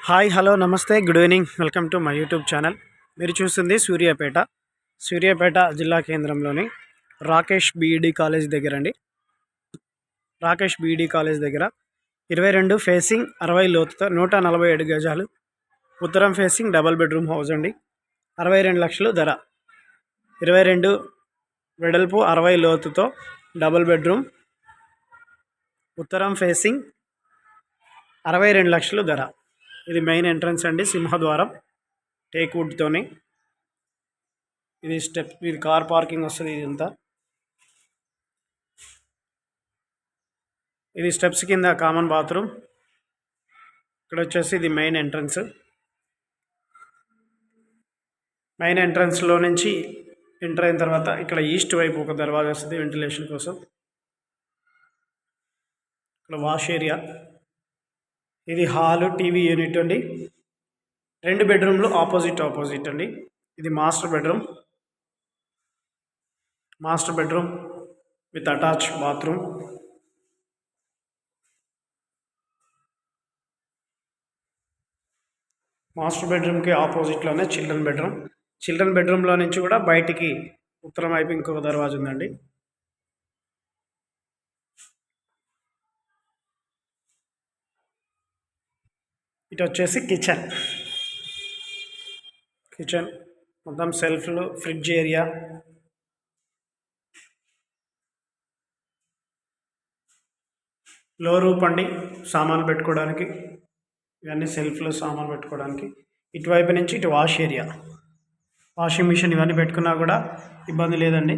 Hi hello నమస్తే good evening welcome to my YouTube channel. మీరు చూస్తుంది సూర్యాపేట జిల్లా కేంద్రంలోని రాకేష్ బీఈడి కాలేజ్ దగ్గర అండి. రాకేష్ బీఈడి కాలేజ్ దగ్గర 22 ఫేసింగ్ 60 లోతుతో 147 గజాలు ఉత్తరం ఫేసింగ్ డబల్ బెడ్రూమ్ హౌస్ అండి. 62 లక్షలు ధర. 22 వెడల్పు 60 లోతుతో డబల్ బెడ్రూమ్ ఉత్తరం ఫేసింగ్ 62 లక్షలు ధర. ఇది మెయిన్ ఎంట్రన్స్ అండి, సింహద్వారం టేక్ వుడ్తోని. ఇది స్టెప్, ఇది కార్ పార్కింగ్ వస్తుంది. ఇదంతా ఇది స్టెప్స్ కింద కామన్ బాత్రూమ్. ఇక్కడ వచ్చేసి ఇది మెయిన్ ఎంట్రన్స్. మెయిన్ ఎంట్రన్స్లో నుంచి ఎంటర్ అయిన తర్వాత ఇక్కడ ఈస్ట్ వైపు ఒక దర్వాజా వస్తుంది వెంటిలేషన్ కోసం. ఇక్కడ వాష్ ఏరియా. ఇది హాలు, టీవీ యూనిట్ అండి. 2 బెడ్రూమ్లు ఆపోజిట్ అండి. ఇది master bedroom with attach bathroom. Master బెడ్రూమ్కి ఆపోజిట్లోనే చిల్డ్రన్ బెడ్రూమ్లో నుంచి కూడా బయటికి ఉత్తరం వైపు ఇంకొక దర్వాజా ఉందండి. ఇటు వచ్చేసి కిచెన్ మొత్తం సెల్ఫ్లు, ఫ్రిడ్జ్ ఏరియా, లో రూప్ అండి సామాన్లు పెట్టుకోవడానికి. ఇవన్నీ సెల్ఫ్లో సామాన్లు పెట్టుకోవడానికి. ఇటువైపు నుంచి ఇటు వాష్ ఏరియా, వాషింగ్ మిషన్ ఇవన్నీ పెట్టుకున్నా కూడా ఇబ్బంది లేదండి.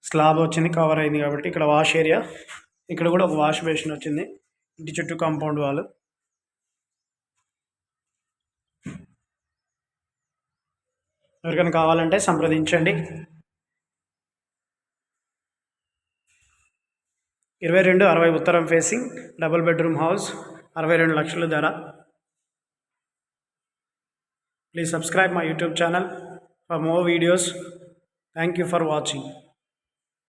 స్లాబ్ వచ్చింది, కవర్ అయింది కాబట్టి. ఇక్కడ వాష్ ఏరియా, ఇక్కడ కూడా ఒక వాష్ బేసిన్ వచ్చింది. ఇంటి చుట్టూ కాంపౌండ్ వాల్. ఎవరికైనా కావాలంటే సంప్రదించండి. 2260 ఉత్తరం ఫేసింగ్ డబుల్ బెడ్రూమ్ హౌస్, 62 లక్షలు ధర. Please subscribe my YouTube channel for more videos. Thank you for watching.